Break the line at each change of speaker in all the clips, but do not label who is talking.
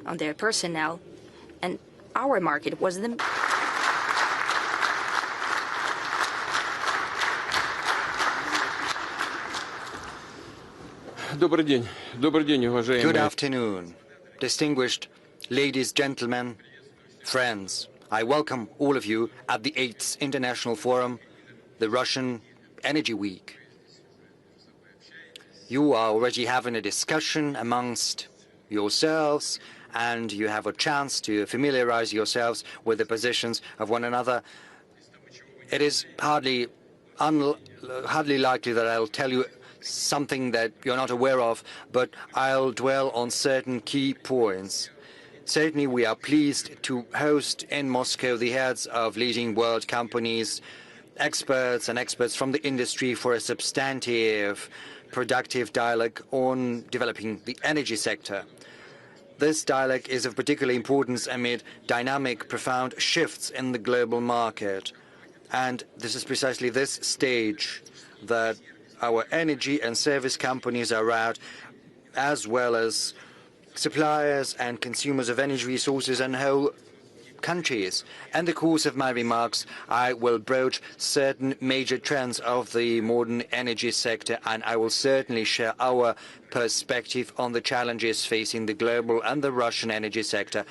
on their personnel, and our market was the
Good afternoon, distinguished ladies, gentlemen, friends. I welcome all of you at the 8th International Forum, the Russian Energy Week. You are already having a discussion amongst yourselves, and you have a chance to familiarize yourselves with the positions of one another. It is hardly likely that I'll tell you something that you're not aware of, but I'll dwell on certain key points. Certainly, we are pleased to host in Moscow the heads of leading world companies, experts from the industry for a substantive, productive dialogue on developing the energy sector. This dialogue is of particular importance amid dynamic, profound shifts in the global market. And this is precisely this stage that our energy and service companies are at, as well as suppliers and consumers of energy resources and whole countries. In the course of my remarks, I will broach certain major trends of the modern energy sector, and I will certainly share our perspective on the challenges facing the global and the Russian energy sector.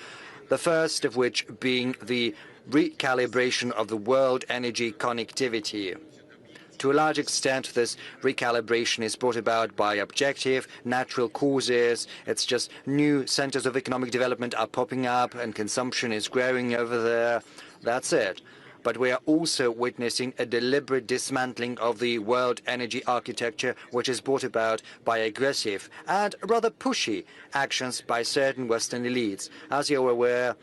The first of which being the recalibration of the world energy connectivity. To a large extent, this recalibration is brought about by objective, natural causes. It's just new centers of economic development are popping up and consumption is growing over there. That's it. But we are also witnessing a deliberate dismantling of the world energy architecture, which is brought about by aggressive and rather pushy actions by certain Western elites. As you're aware,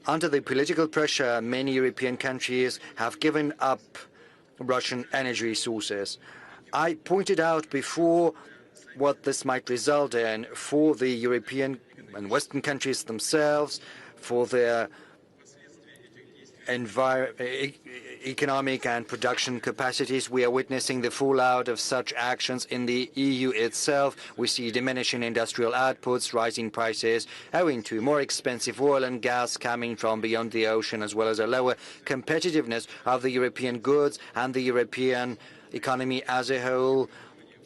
under the political pressure, many European countries have given up Russian energy resources. I pointed out before what this might result in for the European and Western countries themselves, for their economic and production capacities. We are witnessing the fallout of such actions in the EU itself. We see diminishing industrial outputs, rising prices, owing to more expensive oil and gas coming from beyond the ocean, as well as a lower competitiveness of the European goods and the European economy as a whole.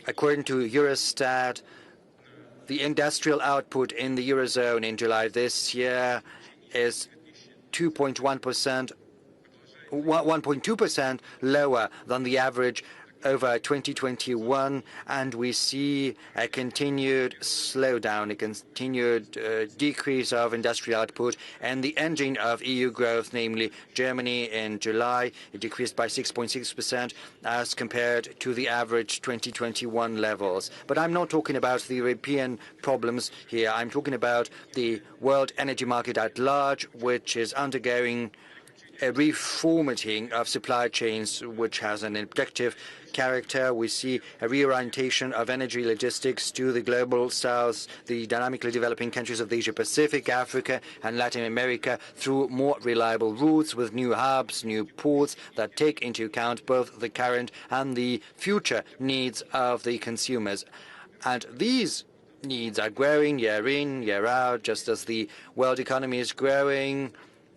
According to Eurostat, the industrial output in the Eurozone in July this year is 1.2% lower than the average over 2021, and we see a continued slowdown, a continued decrease of industrial output, and the engine of EU growth, namely Germany in July, it decreased by 6.6% as compared to the average 2021 levels. But I'm not talking about the European problems here. I'm talking about the world energy market at large, which is undergoing a reformatting of supply chains, which has an objective character. We see a reorientation of energy logistics to the global south, the dynamically developing countries of the Asia-Pacific, Africa, and Latin America through more reliable routes with new hubs, new ports that take into account both the current and the future needs of the consumers. And these needs are growing year in, year out, just as the world economy is growing.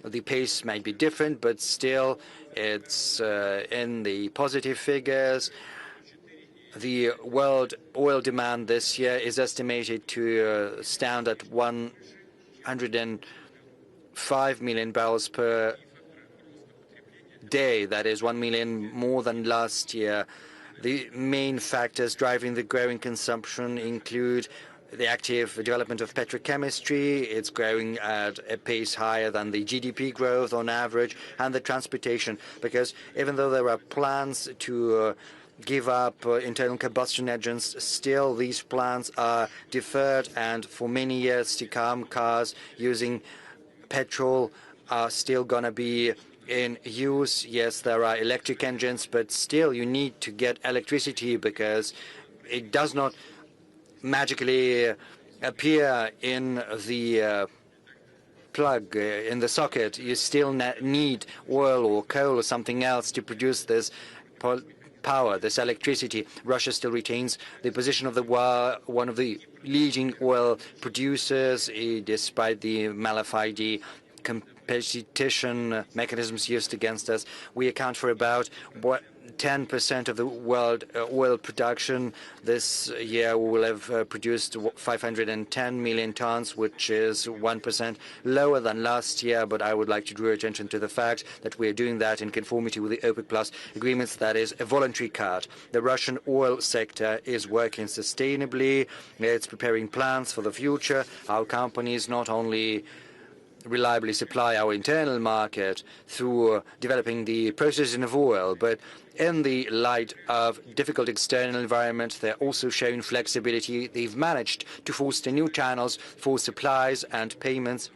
The pace may be different, but still it's in the positive figures. The world oil demand this year is estimated to stand at 105 million barrels per day. That is 1 million more than last year. The main factors driving the growing consumption include the active development of petrochemistry. It's growing at a pace higher than the GDP growth on average, and the transportation, because even though there are plans to give up internal combustion engines, still these plans are deferred, and for many years to come, cars using petrol are still going to be in use. Yes, there are electric engines, but still you need to get electricity because it does not magically appear in the plug, in the socket. You still need oil or coal or something else to produce this power, this electricity. Russia still retains the position of one of the leading oil producers, despite the malafide competition mechanisms used against us. We account for about 10% of the world oil production. This year we will have produced 510 million tons, which is 1% lower than last year. But I would like to draw attention to the fact that we are doing that in conformity with the OPEC Plus agreements. That is a voluntary cut. The Russian oil sector is working sustainably. It's preparing plans for the future. Our companies not only reliably supply our internal market through developing the processing of oil, but in the light of difficult external environment, they're also showing flexibility. They've managed to foster new channels for supplies and payments.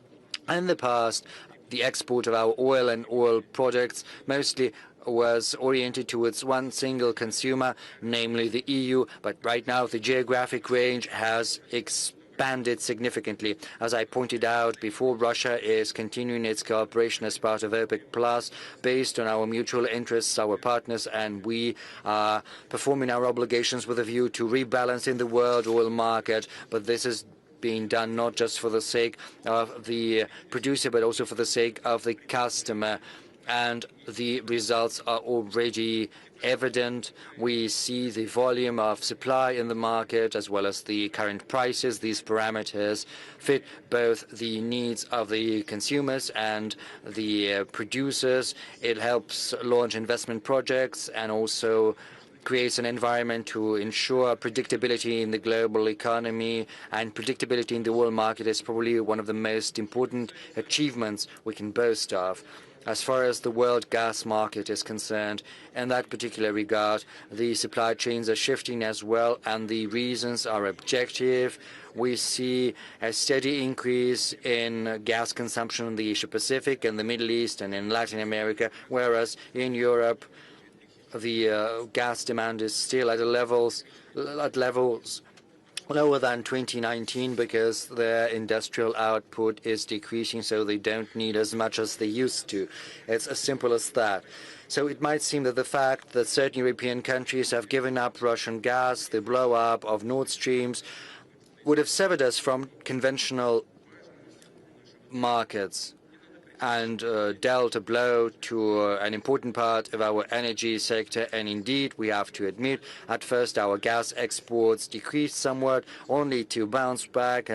In the past, the export of our oil and oil products mostly was oriented towards one single consumer, namely the EU, but right now the geographic range has expanded significantly. As I pointed out before, Russia is continuing its cooperation as part of OPEC Plus based on our mutual interests, our partners, and we are performing our obligations with a view to rebalancing the world oil market. But this is being done not just for the sake of the producer, but also for the sake of the customer. And the results are already evident. We see the volume of supply in the market as well as the current prices. These parameters fit both the needs of the consumers and the producers. It helps launch investment projects and also creates an environment to ensure predictability in the global economy, and predictability in the oil market is probably one of the most important achievements we can boast of. As far as the world gas market is concerned, in that particular regard, the supply chains are shifting as well, and the reasons are objective. We see a steady increase in gas consumption in the Asia-Pacific, in the Middle East, and in Latin America, whereas in Europe, the gas demand is still at levels lower than 2019 because their industrial output is decreasing, so they don't need as much as they used to. It's as simple as that. So it might seem that the fact that certain European countries have given up Russian gas, the blow-up of Nord Streams, would have severed us from conventional markets and dealt a blow to an important part of our energy sector. And indeed, we have to admit, at first our gas exports decreased somewhat, only to bounce back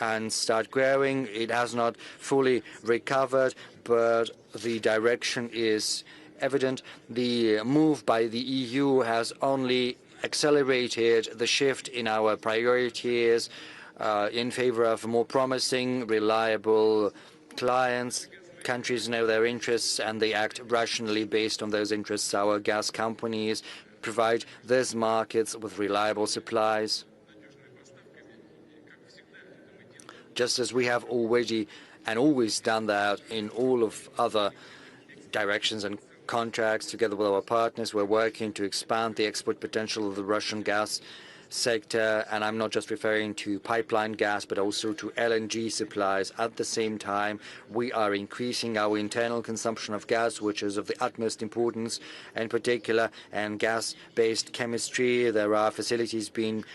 and start growing. It has not fully recovered, but the direction is evident. The move by the EU has only accelerated the shift in our priorities in favor of more promising, reliable clients. Countries know their interests and they act rationally based on those interests. Our gas companies provide these markets with reliable supplies, just as we have already and always done that in all of other directions and contracts. Together with our partners, we're working to expand the export potential of the Russian gas sector, and I'm not just referring to pipeline gas, but also to LNG supplies. At the same time, we are increasing our internal consumption of gas, which is of the utmost importance, in particular, and gas-based chemistry. There are facilities being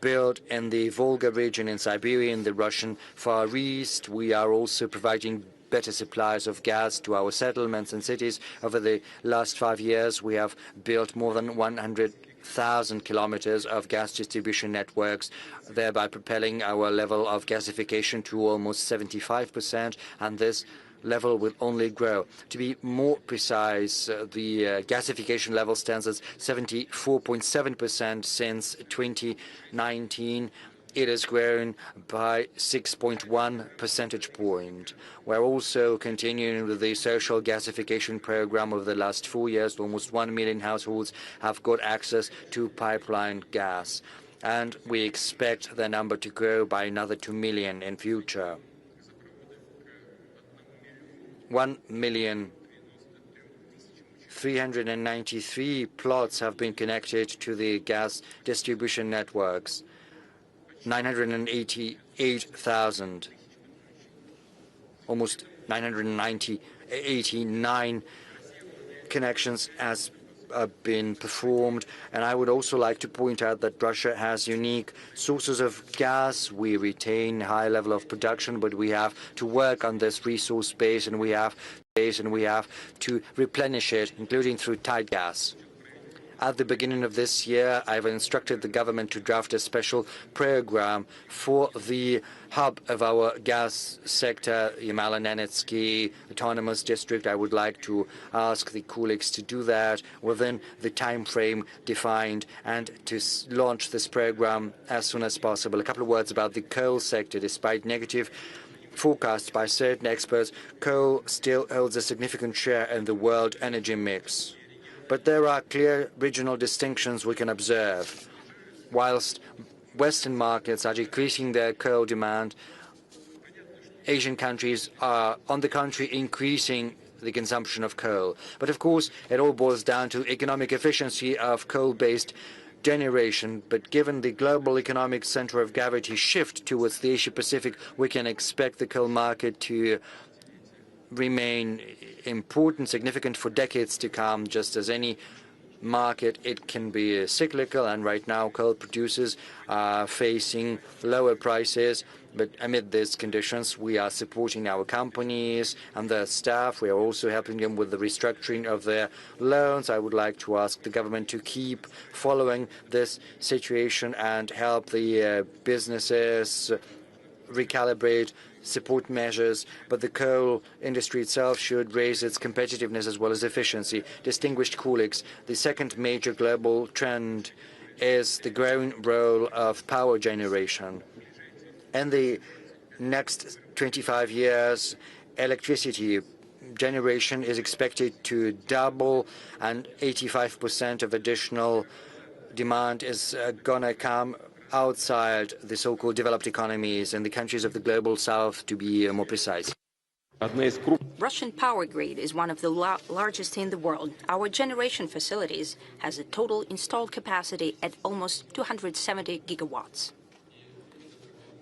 built in the Volga region in Siberia, in the Russian Far East. We are also providing better supplies of gas to our settlements and cities. Over the last 5 years, we have built more than 100,000 kilometers of gas distribution networks, thereby propelling our level of gasification to almost 75%, and this level will only grow. To be more precise, the gasification level stands at 74.7% since 2019. It has grown by 6.1 percentage point. We're also continuing with the social gasification program. Over the last 4 years, almost 1 million households have got access to pipeline gas, and we expect the number to grow by another 2 million in future. 1,393,000 plots have been connected to the gas distribution networks. 988,000, almost 989 connections as been performed. And I would also like to point out that Russia has unique sources of gas. We retain a high level of production, but we have to work on this resource base, and we have to replenish it, including through tight gas. At the beginning of this year, I've instructed the government to draft a special program for the hub of our gas sector, N18G autonomous district. I would like to ask the colleagues to do that within the time frame defined and to launch this program as soon as possible. A couple of words about the coal sector. Despite negative forecasts by certain experts, coal still holds a significant share in the world energy mix. But there are clear regional distinctions we can observe. Whilst Western markets are decreasing their coal demand, Asian countries are, on the contrary, increasing the consumption of coal. But of course, it all boils down to economic efficiency of coal-based generation. But given the global economic center of gravity shift towards the Asia-Pacific, we can expect the coal market to remain important, significant for decades to come. Just as any market, it can be cyclical, and right now coal producers are facing lower prices. But amid these conditions, we are supporting our companies and their staff. We are also helping them with the restructuring of their loans. I would like to ask the government to keep following this situation and help the businesses recalibrate support measures, but the coal industry itself should raise its competitiveness as well as efficiency. Distinguished colleagues, the second major global trend is the growing role of power generation. In the next 25 years, electricity generation is expected to double, and 85% of additional demand is going to come outside the so-called developed economies and the countries of the global south, to be more precise.
Russian power grid is one of the largest in the world. Our generation facilities has a total installed capacity at almost 270 gigawatts.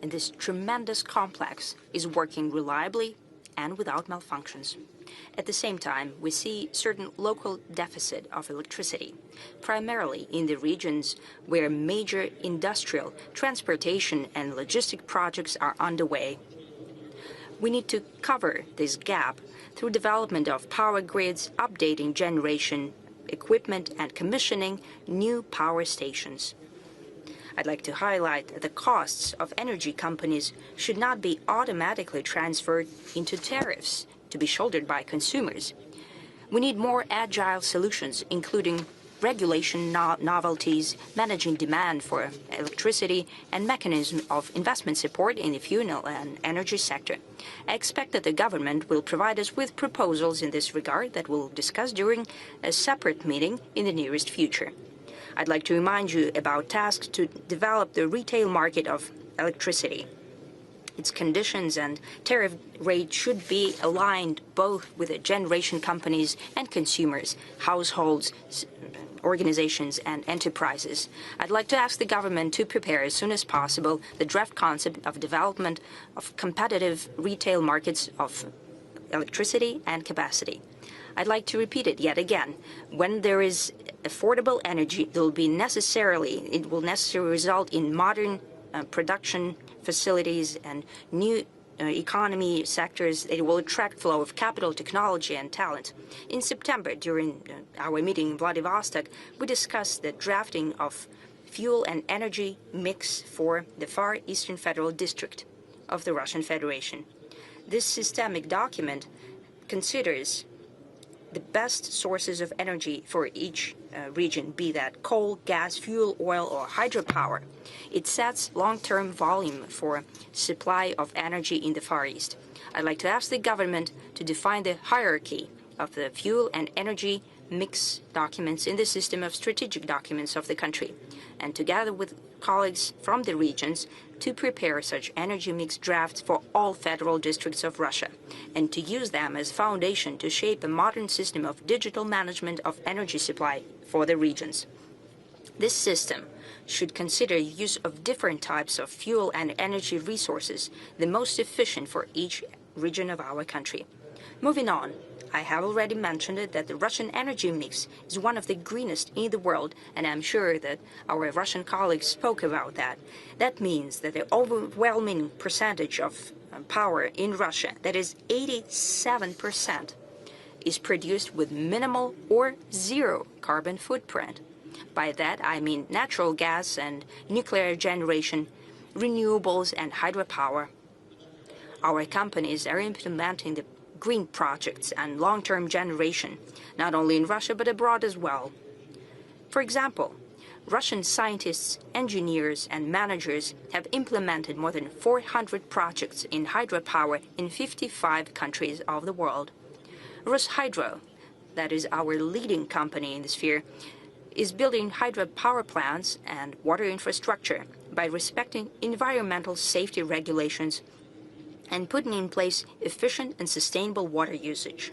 And this tremendous complex is working reliably and without malfunctions. At the same time, we see certain local deficit of electricity, primarily in the regions where major industrial, transportation and logistic projects are underway. We need to cover this gap through development of power grids, updating generation equipment and commissioning new power stations. I'd like to highlight that the costs of energy companies should not be automatically transferred into tariffs to be shouldered by consumers. We need more agile solutions, including regulation novelties, managing demand for electricity, and mechanism of investment support in the fuel and energy sector. I expect that the government will provide us with proposals in this regard that we'll discuss during a separate meeting in the nearest future. I'd like to remind you about tasks to develop the retail market of electricity. Its conditions and tariff rate should be aligned both with the generation companies and consumers, households, organizations and enterprises. I'd like to ask the government to prepare as soon as possible the draft concept of development of competitive retail markets of electricity and capacity. I'd like to repeat it yet again. When there is affordable energy, it will necessarily result in modern production facilities and new economy sectors. It will attract flow of capital, technology, and talent. In September, during our meeting in Vladivostok, we discussed the drafting of fuel and energy mix for the Far Eastern Federal District of the Russian Federation. This systemic document considers the best sources of energy for each region, be that coal, gas, fuel, oil, or hydropower. It sets long-term volume for supply of energy in the Far East. I'd like to ask the government to define the hierarchy of the fuel and energy mix documents in the system of strategic documents of the country, and together with colleagues from the regions to prepare such energy mix drafts for all federal districts of Russia, and to use them as foundation to shape a modern system of digital management of energy supply for the regions. This system should consider use of different types of fuel and energy resources, the most efficient for each region of our country. Moving on, I have already mentioned it, that the Russian energy mix is one of the greenest in the world, and I'm sure that our Russian colleagues spoke about that. That means that the overwhelming percentage of power in Russia, that is 87%, is produced with minimal or zero carbon footprint. By that I mean natural gas and nuclear generation, renewables and hydropower. Our companies are implementing the green projects and long-term generation, not only in Russia but abroad as well. For example, Russian scientists, engineers and managers have implemented more than 400 projects in hydropower in 55 countries of the world. Rushydro, that is our leading company in the sphere, is building hydropower plants and water infrastructure by respecting environmental safety regulations and putting in place efficient and sustainable water usage.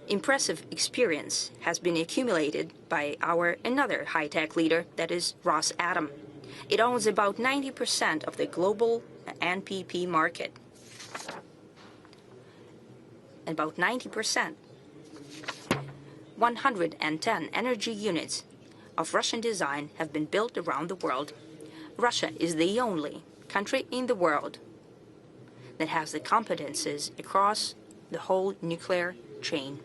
Impressive experience has been accumulated by our another high-tech leader, that is Rosatom. It owns about 90% of the global NPP market. About 90%. 110 energy units of Russian design have been built around the world. Russia is the only country in the world that has the competences across the whole nuclear chain.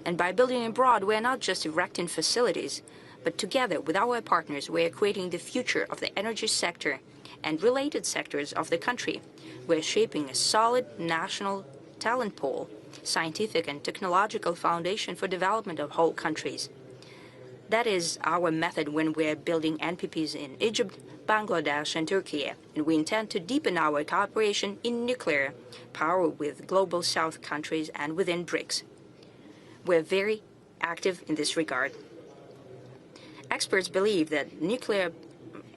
And by building abroad, we are not just erecting facilities, but together with our partners, we are creating the future of the energy sector and related sectors of the country. We are shaping a solid national talent pool, scientific and technological foundation for development of whole countries. That is our method when we are building NPPs in Egypt, Bangladesh and Turkey, and we intend to deepen our cooperation in nuclear power with global South countries and within BRICS. We're very active in this regard. Experts believe that nuclear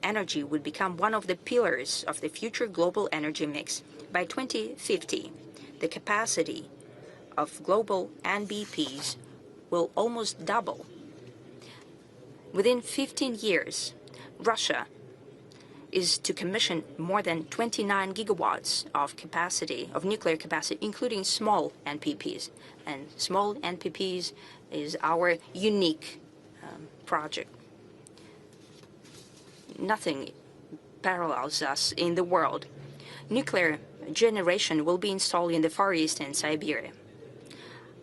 energy would become one of the pillars of the future global energy mix. By 2050, the capacity of global NBPs will almost double. Within 15 years, Russia is to commission more than 29 gigawatts of capacity, of nuclear capacity, including small NPPs. And small NPPs is our unique project. Nothing parallels us in the world. Nuclear generation will be installed in the Far East and Siberia.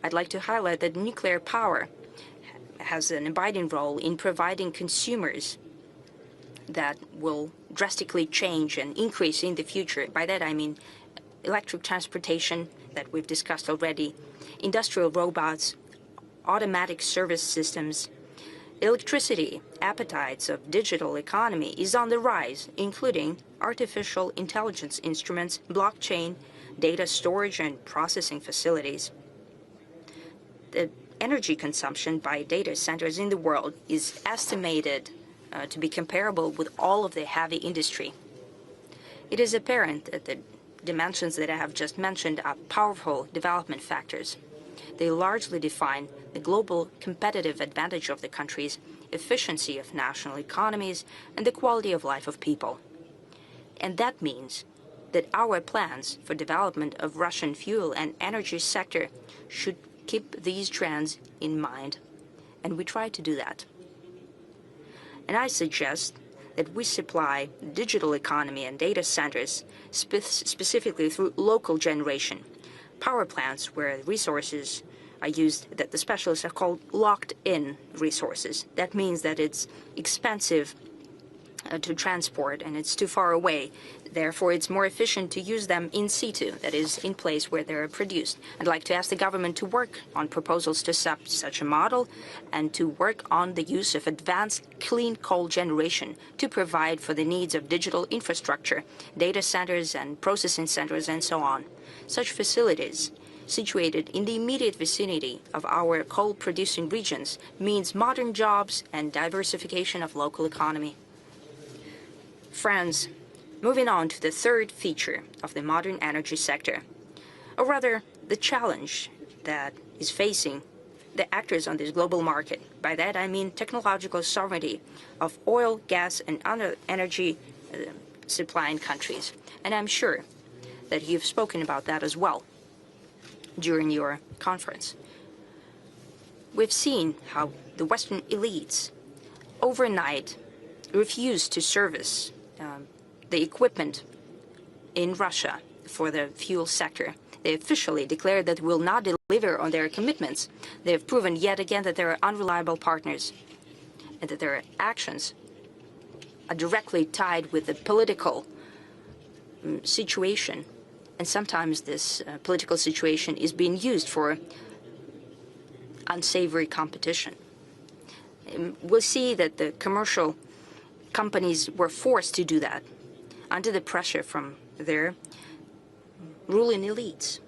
I'd like to highlight that nuclear power has an abiding role in providing consumers that will drastically change and increase in the future. By that I mean electric transportation that we've discussed already, industrial robots, automatic service systems. Electricity appetites of digital economy is on the rise, including artificial intelligence instruments, blockchain, data storage and processing facilities. The energy consumption by data centers in the world is estimated to be comparable with all of the heavy industry. It is apparent that the dimensions that I have just mentioned are powerful development factors. They largely define the global competitive advantage of the countries, efficiency of national economies, and the quality of life of people. And that means that our plans for development of Russian fuel and energy sector should keep these trends in mind. And we try to do that. And I suggest that we supply digital economy and data centers specifically through local generation, power plants where resources are used that the specialists are called locked-in resources. That means that it's expensive to transport and it's too far away. Therefore, it's more efficient to use them in situ, that is, in place where they're produced. I'd like to ask the government to work on proposals to such a model and to work on the use of advanced clean coal generation to provide for the needs of digital infrastructure, data centers and processing centers and so on. Such facilities situated in the immediate vicinity of our coal-producing regions means modern jobs and diversification of local economy. Friends, moving on to the third feature of the modern energy sector, or rather the challenge that is facing the actors on this global market. By that I mean technological sovereignty of oil, gas and other energy supplying countries. And I'm sure that you've spoken about that as well. during your conference. We've seen how the Western elites overnight refused to service the equipment in Russia for the fuel sector. They officially declared that they will not deliver on their commitments. They have proven yet again that they are unreliable partners and that their actions are directly tied with the political situation. And sometimes this political situation is being used for unsavory competition. We'll see that the commercial companies were forced to do that under the pressure from their ruling elites.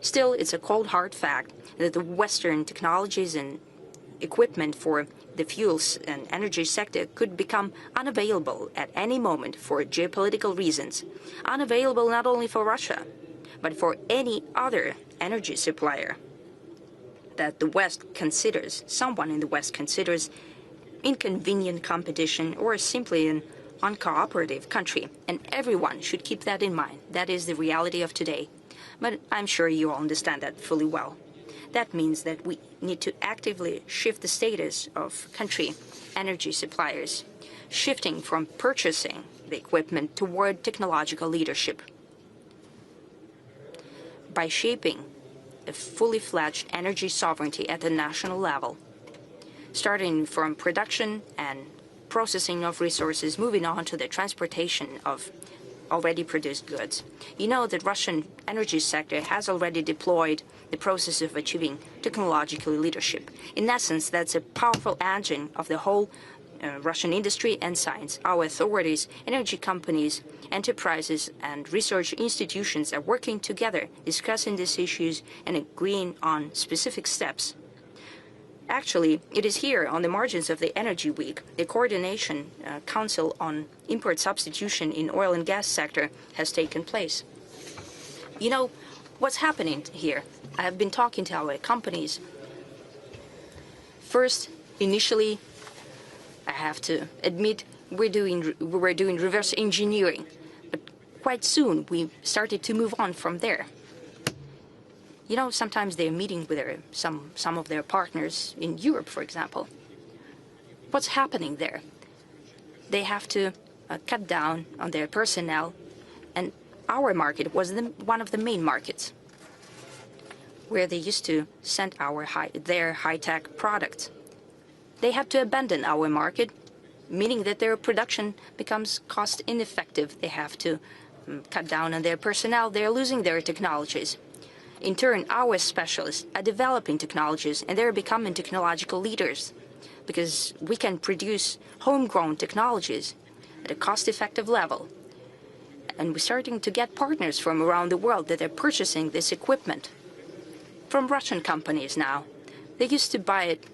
Still, it's a cold, hard fact that the Western technologies and equipment for the fuels and energy sector could become unavailable at any moment for geopolitical reasons. Unavailable not only for Russia, but for any other energy supplier that the West considers, someone in the West considers inconvenient competition or simply an uncooperative country. And everyone should keep that in mind. That is the reality of today. But I'm sure you all understand that fully well. That means that we need to actively shift the status of country energy suppliers, shifting from purchasing the equipment toward technological leadership. By shaping a fully fledged energy sovereignty at the national level, starting from production and processing of resources, moving on to the transportation of already produced goods. You know that Russian energy sector has already deployed the process of achieving technological leadership. In essence, that's a powerful engine of the whole Russian industry and science. Our authorities, energy companies, enterprises, and research institutions are working together, discussing these issues and agreeing on specific steps. Actually, it is here, on the margins of the Energy Week, the Coordination Council on Import Substitution in Oil and Gas sector has taken place. You know, what's happening here? I have been talking to our companies. First, initially, I have to admit, we were doing reverse engineering. But quite soon, we started to move on from there. You know, sometimes they're meeting with some of their partners in Europe, for example. What's happening there? They have to cut down on their personnel, and our market was one of the main markets where they used to send their high-tech products. They had to abandon our market, meaning that their production becomes cost ineffective. They have to cut down on their personnel. They're losing their technologies. In turn, our specialists are developing technologies, and they're becoming technological leaders because we can produce homegrown technologies at a cost-effective level. And we're starting to get partners from around the world that are purchasing this equipment from Russian companies now. They used to buy it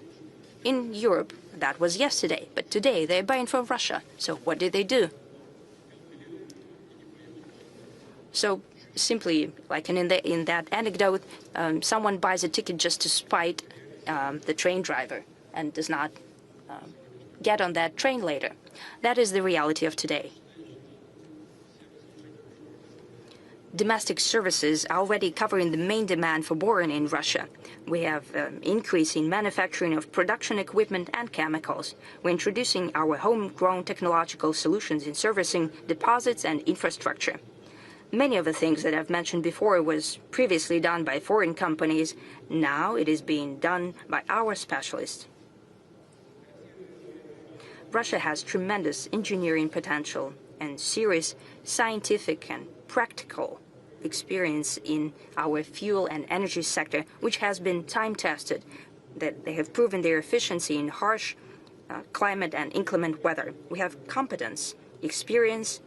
in Europe. That was yesterday. But today, they're buying from Russia. So what did they do? So simply, like in that anecdote, someone buys a ticket just to spite the train driver and does not get on that train later. That is the reality of today. Domestic services are already covering the main demand for boron in Russia. We have increase in manufacturing of production equipment and chemicals. We're introducing our homegrown technological solutions in servicing deposits and infrastructure. Many of the things that I've mentioned before was previously done by foreign companies. Now it is being done by our specialists. Russia has tremendous engineering potential and serious scientific and practical experience in our fuel and energy sector, which has been time-tested, that they have proven their efficiency in harsh climate and inclement weather. We have competence, experience,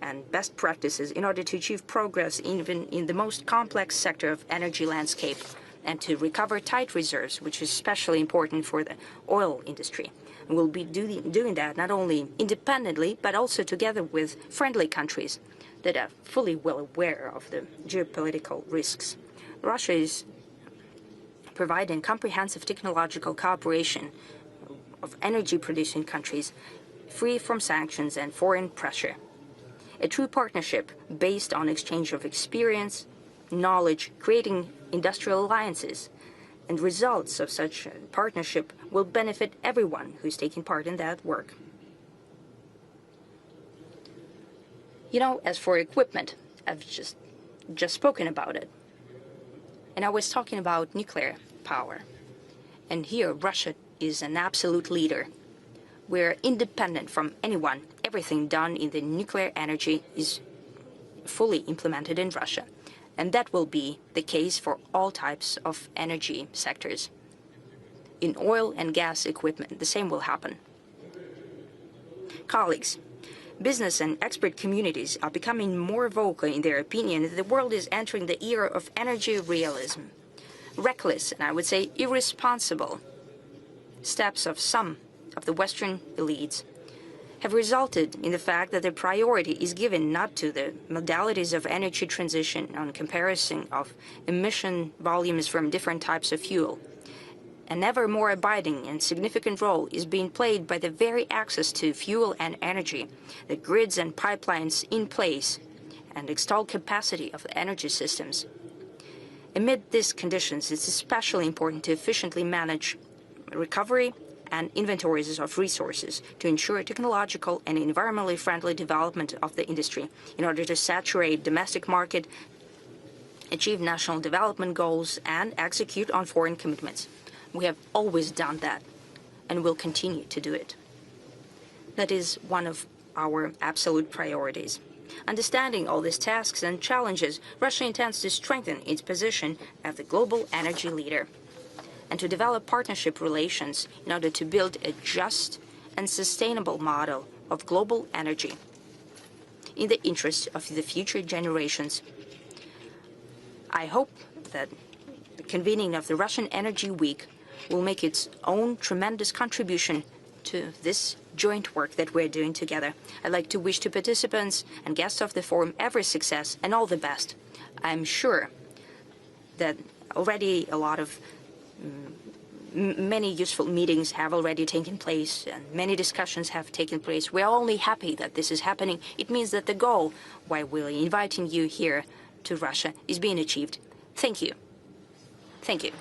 and best practices in order to achieve progress even in the most complex sector of energy landscape and to recover tight reserves, which is especially important for the oil industry. And we'll be doing that not only independently, but also together with friendly countries that are fully well aware of the geopolitical risks. Russia is providing comprehensive technological cooperation of energy-producing countries free from sanctions and foreign pressure. A true partnership based on exchange of experience, knowledge, creating industrial alliances. And results of such a partnership will benefit everyone who's taking part in that work. You know, as for equipment, I've just spoken about it. And I was talking about nuclear power. And here, Russia is an absolute leader. We're independent from anyone. Everything done in the nuclear energy is fully implemented in Russia. And that will be the case for all types of energy sectors. In oil and gas equipment, the same will happen. Colleagues, business and expert communities are becoming more vocal in their opinion that the world is entering the era of energy realism. Reckless, and I would say irresponsible, steps of some of the Western elites have resulted in the fact that the priority is given not to the modalities of energy transition on comparison of emission volumes from different types of fuel. An ever more abiding and significant role is being played by the very access to fuel and energy, the grids and pipelines in place, and installed capacity of the energy systems. Amid these conditions, it's especially important to efficiently manage recovery and inventories of resources to ensure technological and environmentally friendly development of the industry in order to saturate domestic market, achieve national development goals, and execute on foreign commitments. We have always done that and will continue to do it. That is one of our absolute priorities. Understanding all these tasks and challenges, Russia intends to strengthen its position as the global energy leader and to develop partnership relations in order to build a just and sustainable model of global energy in the interest of the future generations. I hope that the convening of the Russian Energy Week will make its own tremendous contribution to this joint work that we're doing together. I'd like to wish to participants and guests of the forum every success and all the best. I'm sure that already a lot of many useful meetings have already taken place and many discussions have taken place. We're only happy that this is happening. It means that the goal, why we're inviting you here to Russia, is being achieved. Thank you. Thank you.